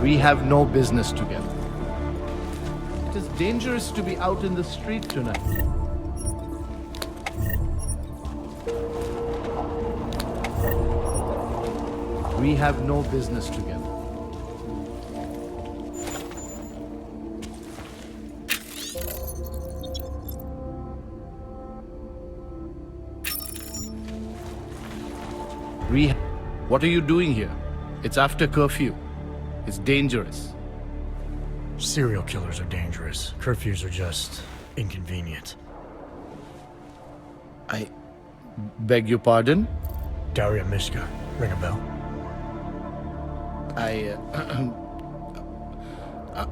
We have no business together. It is dangerous to be out in the street tonight. We have no business together. What are you doing here? It's after curfew. It's dangerous. Serial killers are dangerous. Curfews are just inconvenient. I beg your pardon? Daria Mishka. Ring a bell?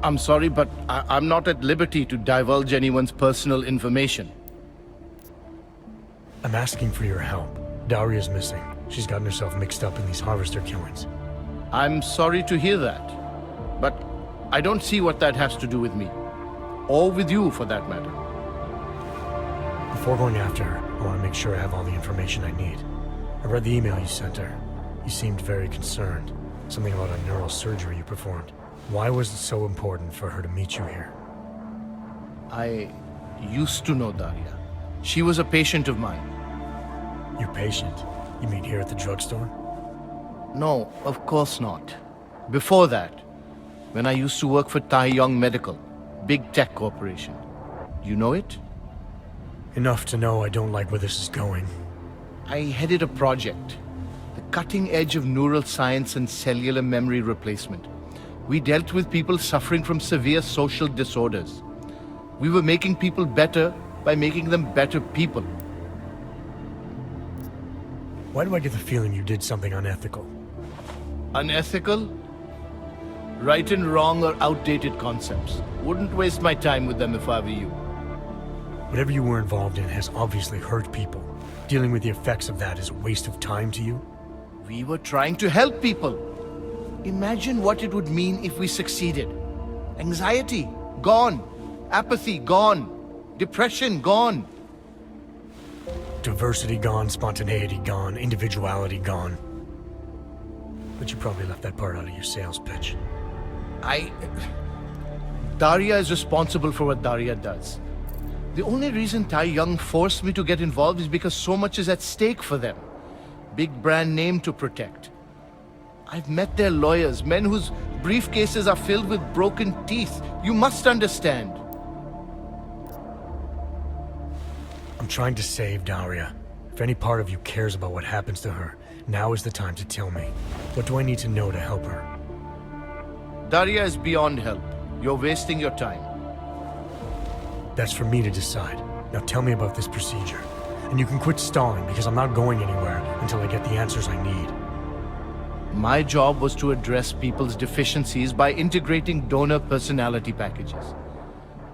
I'm sorry, but I'm not at liberty to divulge anyone's personal information. I'm asking for your help. Daria's missing. She's gotten herself mixed up in these harvester killings. I'm sorry to hear that, but I don't see what that has to do with me. Or with you, for that matter. Before going after her, I want to make sure I have all the information I need. I read the email you sent her. You seemed very concerned. Something about a neural surgery you performed. Why was it so important for her to meet you here? I used to know Daria. She was a patient of mine. You patient? You mean here at the drugstore? No, of course not. Before that, when I used to work for Tai Yong Medical, big tech corporation. You know it? Enough to know I don't like where this is going. I headed a project, the cutting edge of neural science and cellular memory replacement. We dealt with people suffering from severe social disorders. We were making people better by making them better people. Why do I get the feeling you did something unethical? Unethical? Right and wrong are outdated concepts. Wouldn't waste my time with them if I were you. Whatever you were involved in has obviously hurt people. Dealing with the effects of that is a waste of time to you? We were trying to help people. Imagine what it would mean if we succeeded. Anxiety, gone. Apathy, gone. Depression, gone. Diversity gone, spontaneity gone, individuality gone. But you probably left that part out of your sales pitch. Daria is responsible for what Daria does. The only reason Tai Yong forced me to get involved is because so much is at stake for them. Big brand name to protect. I've met their lawyers, men whose briefcases are filled with broken teeth. You must understand. I'm trying to save Daria. If any part of you cares about what happens to her, now is the time to tell me. What do I need to know to help her? Daria is beyond help. You're wasting your time. That's for me to decide. Now tell me about this procedure. And you can quit stalling because I'm not going anywhere until I get the answers I need. My job was to address people's deficiencies by integrating donor personality packages.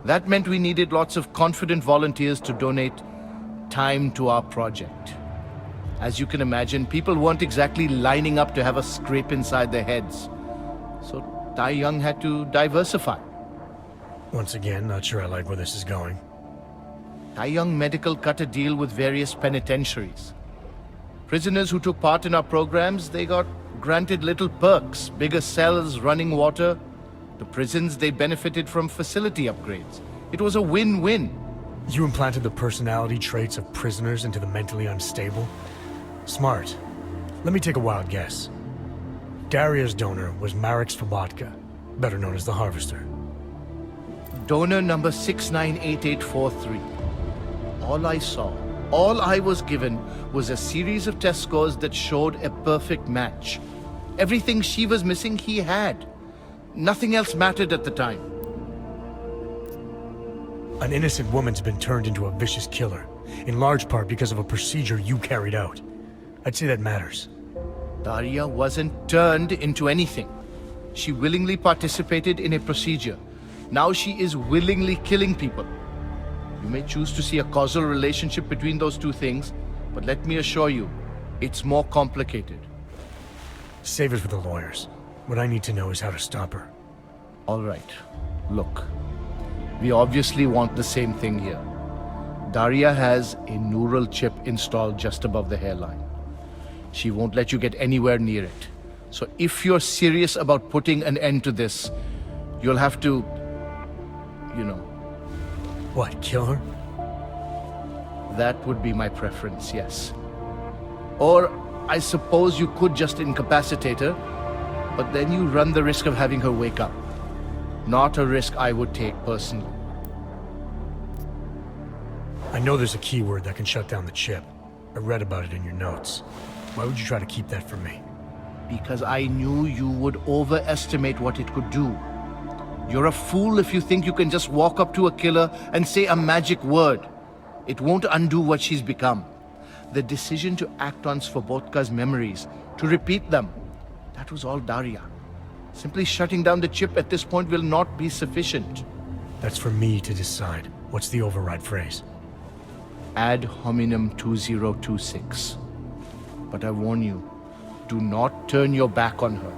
That meant we needed lots of confident volunteers to donate time to our project. As you can imagine, people weren't exactly lining up to have a scrape inside their heads. So Tai Yong had to diversify. Once again, not sure I like where this is going. Tai Yong Medical cut a deal with various penitentiaries. Prisoners who took part in our programs, they got granted little perks, bigger cells, running water. The prisons, they benefited from facility upgrades. It was a win-win. You implanted the personality traits of prisoners into the mentally unstable? Smart. Let me take a wild guess. Daria's donor was Marek Svobotka, better known as the Harvester. Donor number 698843. All I saw, all I was given, was a series of test scores that showed a perfect match. Everything she was missing, he had. Nothing else mattered at the time. An innocent woman's been turned into a vicious killer, in large part because of a procedure you carried out. I'd say that matters. Daria wasn't turned into anything. She willingly participated in a procedure. Now she is willingly killing people. You may choose to see a causal relationship between those two things, but let me assure you, it's more complicated. Save it for the lawyers. What I need to know is how to stop her. All right. Look, we obviously want the same thing here. Daria has a neural chip installed just above the hairline. She won't let you get anywhere near it. So if you're serious about putting an end to this, you'll have to, you know, What, kill her? that would be my preference, yes. Or I suppose you could just incapacitate her, but then you run the risk of having her wake up. Not a risk I would take personally. I know there's a keyword that can shut down the chip. I read about it in your notes. Why would you try to keep that from me? Because I knew you would overestimate what it could do. You're a fool if you think you can just walk up to a killer and say a magic word. It won't undo what she's become. The decision to act on Svobodka's memories, to repeat them, that was all Daria. Simply shutting down the chip at this point will not be sufficient. That's for me to decide. What's the override phrase? Ad hominem 2026. But I warn you, do not turn your back on her.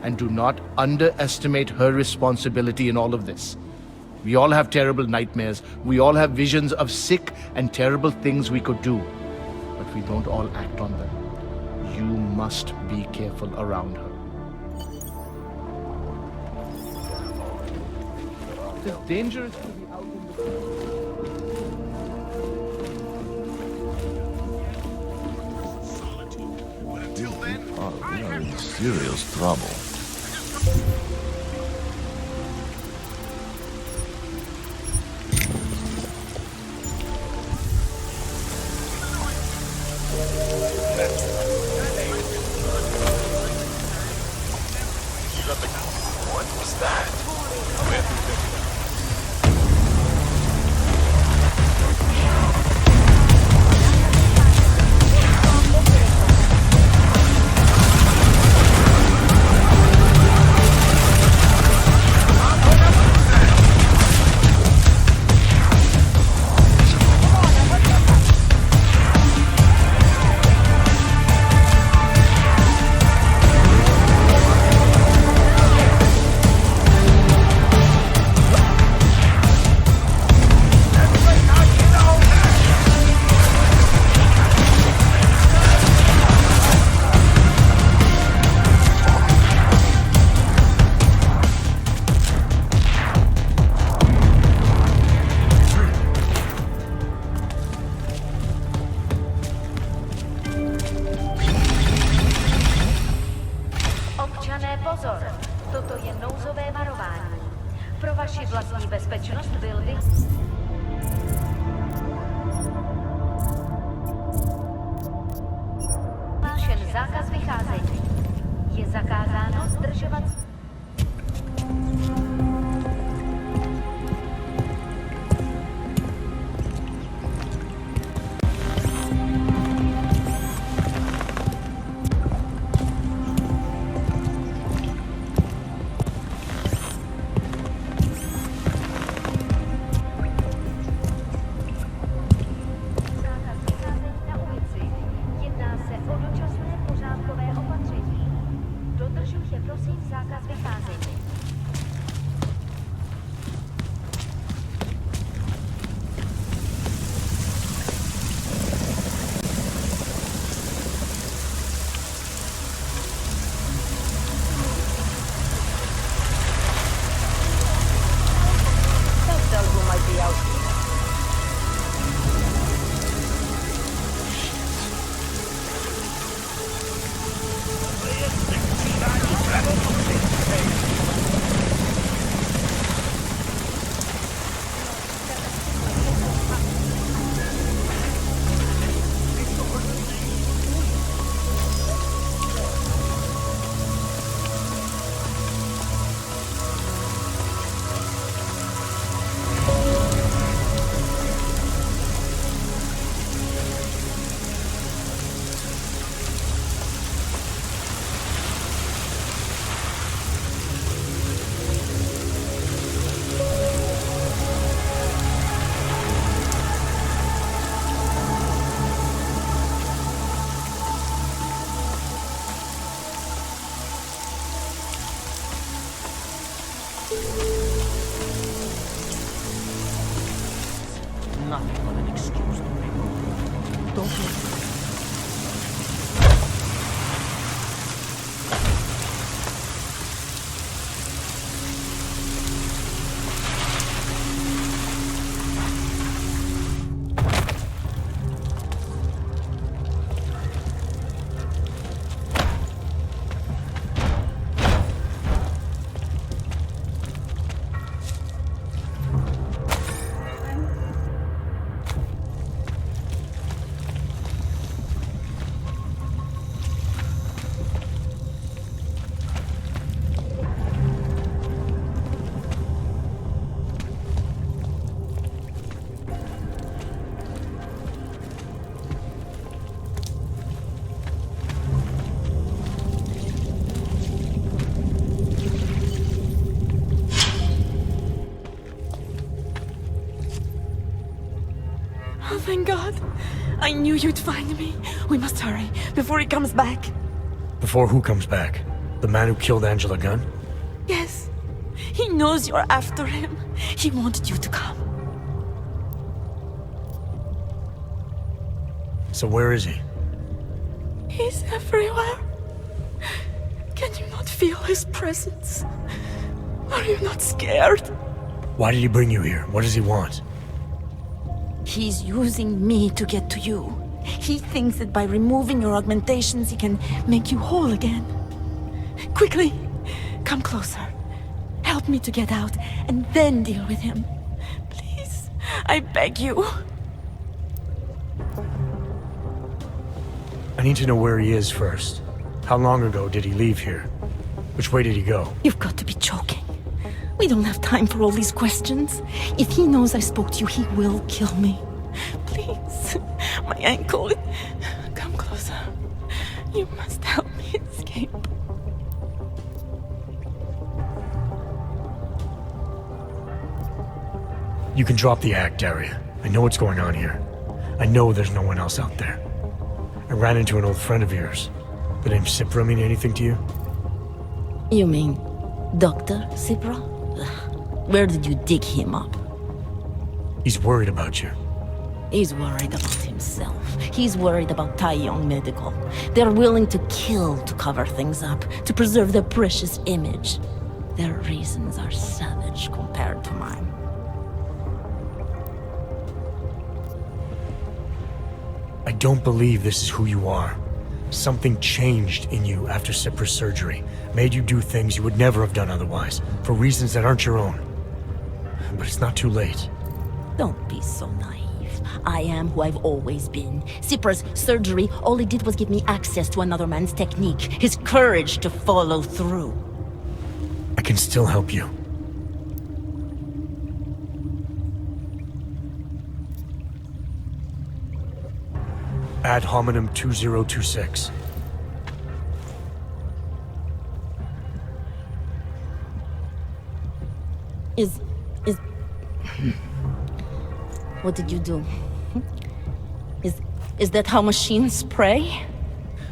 And do not underestimate her responsibility in all of this. We all have terrible nightmares. We all have visions of sick and terrible things we could do. But we don't all act on them. You must be careful around her. It is dangerous to be out in the... We are in serious trouble. What was that? Občané, pozor! Toto je nouzové varování. Pro vaši vlastní bezpečnost byl vyhlášen zákaz vycházení. Je zakázáno zdržovat... thank God. I knew you'd find me. We must hurry, before he comes back. Before who comes back? The man who killed Angela Gunn? Yes. He knows you're after him. He wanted you to come. So where is he? He's everywhere. Can you not feel his presence? Are you not scared? Why did he bring you here? What does he want? He's using me to get to you. He thinks that by removing your augmentations, he can make you whole again. Quickly, come closer. Help me to get out, and then deal with him. Please, I beg you. I need to know where he is first. How long ago did he leave here? Which way did he go? You've got to be joking. We don't have time for all these questions. If he knows I spoke to you, he will kill me. Please, my ankle. Come closer. You must help me escape. You can drop the act, Daria. I know what's going on here. I know there's no one else out there. I ran into an old friend of yours. The name Cipra mean anything to you? You mean Dr. Cipra? Where did you dig him up? He's worried about you. He's worried about himself. He's worried about Tai Yong Medical. They're willing to kill to cover things up, to preserve their precious image. Their reasons are savage compared to mine. I don't believe this is who you are. Something changed in you after Cipra's surgery, made you do things you would never have done otherwise, for reasons that aren't your own. But it's not too late. Don't be so naive. I am who I've always been. Cipra's surgery, all it did was give me access to another man's technique, his courage to follow through. I can still help you. Ad hominem 2026. Is... What did you do? Is that how machines pray?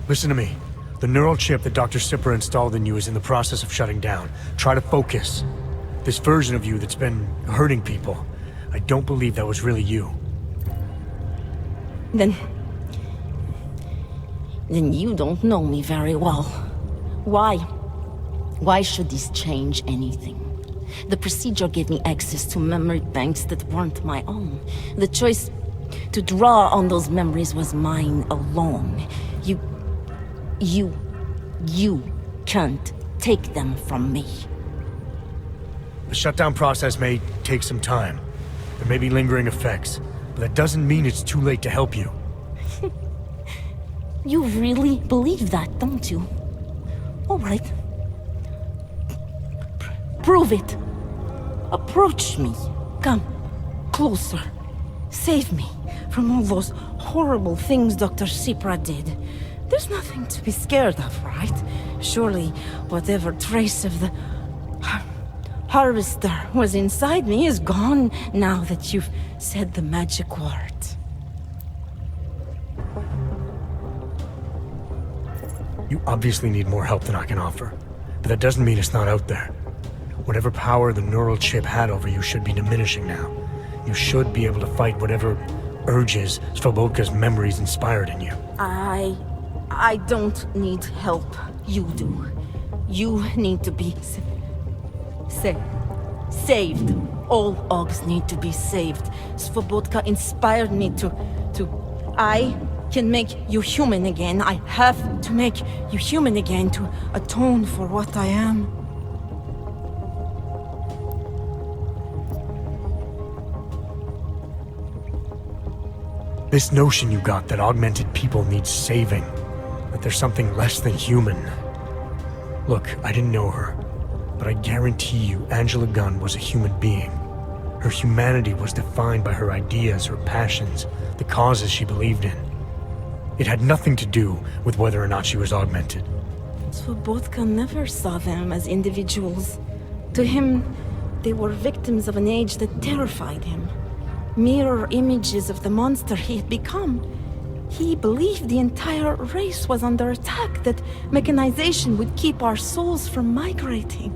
Listen to me. The neural chip that Dr. Cipra installed in you is in the process of shutting down. Try to focus. This version of you that's been hurting people, I don't believe that was really you. Then you don't know me very well. Why? Why should this change anything? The procedure gave me access to memory banks that weren't my own. The choice to draw on those memories was mine alone. You can't take them from me. The shutdown process may take some time. There may be lingering effects, but that doesn't mean it's too late to help you. You really believe that, don't you? All right. Prove it. Approach me. Come. Closer. Save me from all those horrible things Dr. Cipra did. There's nothing to be scared of, right? Surely, whatever trace of the harvester was inside me is gone now that you've said the magic word. You obviously need more help than I can offer, but that doesn't mean it's not out there. Whatever power the neural chip had over you should be diminishing now. You should be able to fight whatever urges Svobodka's memories inspired in you. I don't need help. You do. You need to be saved. All Augs need to be saved. Svobodka inspired me to... I can make you human again. I have to make you human again to atone for what I am. This notion you got that augmented people need saving, that there's something less than human. Look, I didn't know her, but I guarantee you Angela Gunn was a human being. Her humanity was defined by her ideas, her passions, the causes she believed in. It had nothing to do with whether or not she was augmented. Svobodka never saw them as individuals. To him, they were victims of an age that terrified him. mirror images of the monster he had become. He believed the entire race was under attack, that mechanization would keep our souls from migrating.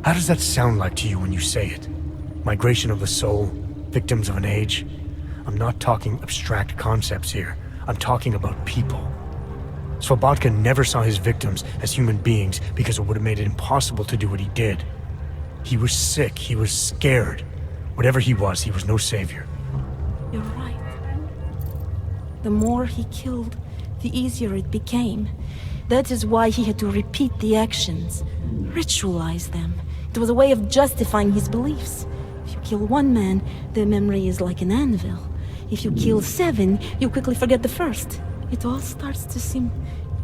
How does that sound like to you when you say it? Migration of the soul? Victims of an age? I'm not talking abstract concepts here. I'm talking about people. Svobotka never saw his victims as human beings because it would have made it impossible to do what he did. He was sick, he was scared. Whatever he was no savior. You're right. The more he killed, the easier it became. That is why he had to repeat the actions, ritualize them. It was a way of justifying his beliefs. If you kill one man, the memory is like an anvil. If you kill 7, you quickly forget the first. It all starts to seem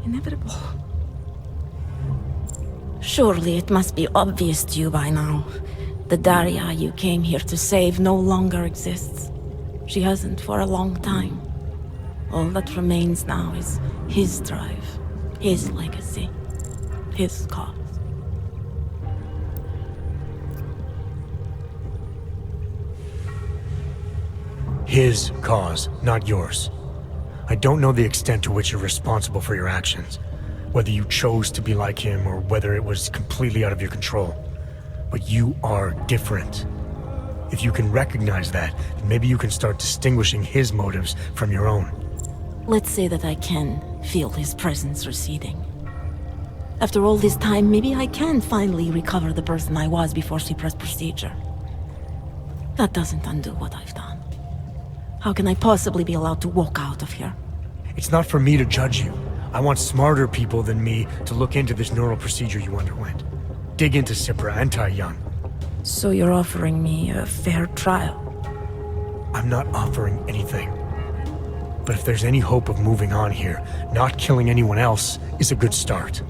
inevitable. Surely it must be obvious to you by now. The Daria you came here to save no longer exists. She hasn't for a long time. All that remains now is his drive, his legacy, his cause. His cause, not yours. I don't know the extent to which you're responsible for your actions, whether you chose to be like him or whether it was completely out of your control. But you are different. If you can recognize that, then maybe you can start distinguishing his motives from your own. Let's say that I can feel his presence receding. After all this time, maybe I can finally recover the person I was before Cypra's procedure. That doesn't undo what I've done. How can I possibly be allowed to walk out of here? It's not for me to judge you. I want smarter people than me to look into this neural procedure you underwent. Dig into Cypra and Tai Yun. So you're offering me a fair trial? I'm not offering anything. But if there's any hope of moving on here, not killing anyone else is a good start.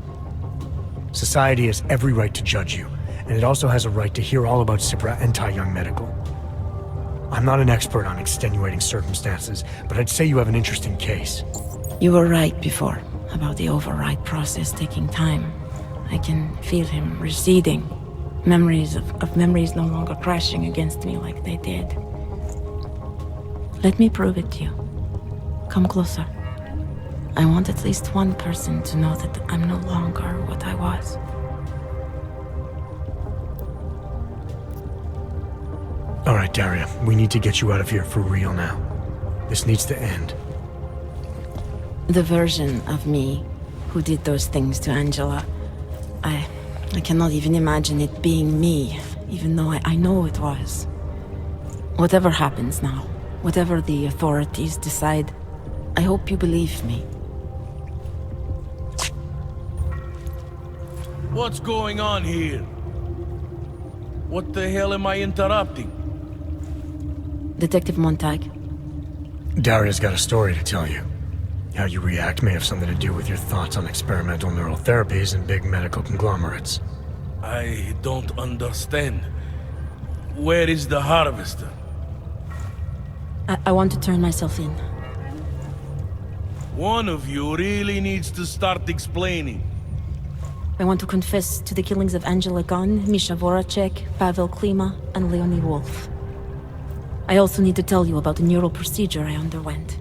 Society has every right to judge you, and it also has a right to hear all about Cypra and Tai Yun Medical. I'm not an expert on extenuating circumstances, but I'd say you have an interesting case. You were right before, about the override process taking time. I can feel him receding. Memories of memories no longer crashing against me like they did. Let me prove it to you. Come closer. I want at least one person to know that I'm no longer what I was. All right, Daria, we need to get you out of here for real now. This needs to end. The version of me who did those things to Angela, I cannot even imagine it being me, even though I know it was. Whatever happens now, whatever the authorities decide, I hope you believe me. What's going on here? What the hell am I interrupting? Detective Montag, Daria's got a story to tell you. How you react may have something to do with your thoughts on experimental neural therapies and big medical conglomerates. I don't understand. Where is the harvester? I want to turn myself in. One of you really needs to start explaining. I want to confess to the killings of Angela Gunn, Misha Voracek, Pavel Klima, and Leonie Wolf. I also need to tell you about the neural procedure I underwent.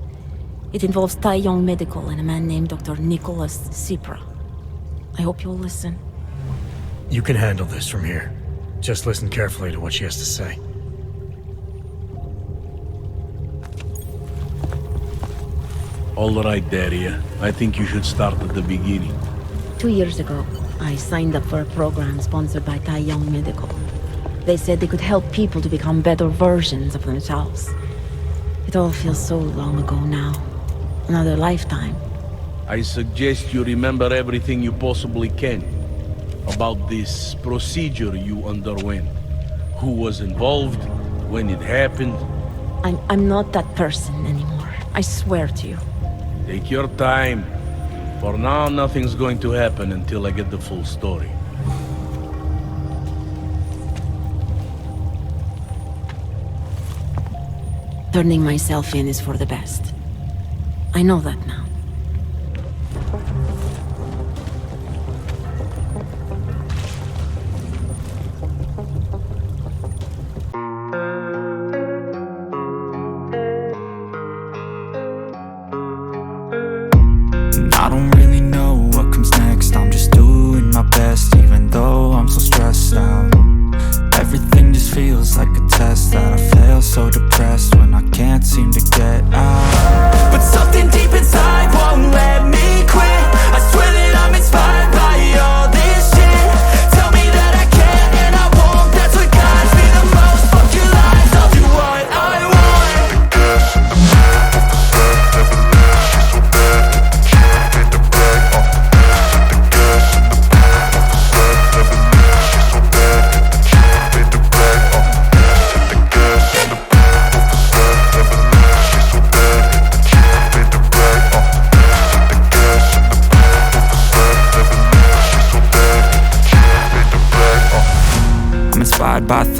It involves Tai Yong Medical and a man named Dr. Nicholas Cypra. I hope you'll listen. You can handle this from here. Just listen carefully to what she has to say. All right, Daria. I think you should start at the beginning. 2 years ago, I signed up for a program sponsored by Tai Yong Medical. They said they could help people to become better versions of themselves. It all feels so long ago now. Another lifetime. I suggest you remember everything you possibly can about this procedure you underwent. Who was involved, when it happened. I'm not that person anymore. I swear to you. Take your time. For now, nothing's going to happen until I get the full story. Turning myself in is for the best. I know that now.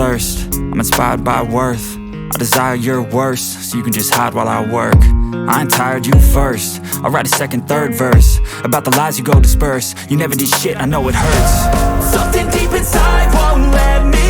thirst. I'm inspired by worth. I desire your worst, so you can just hide while I work. I ain't tired, you first. I'll write a second, third verse about the lies you go disperse. You never did shit, I know it hurts. Something deep inside won't let me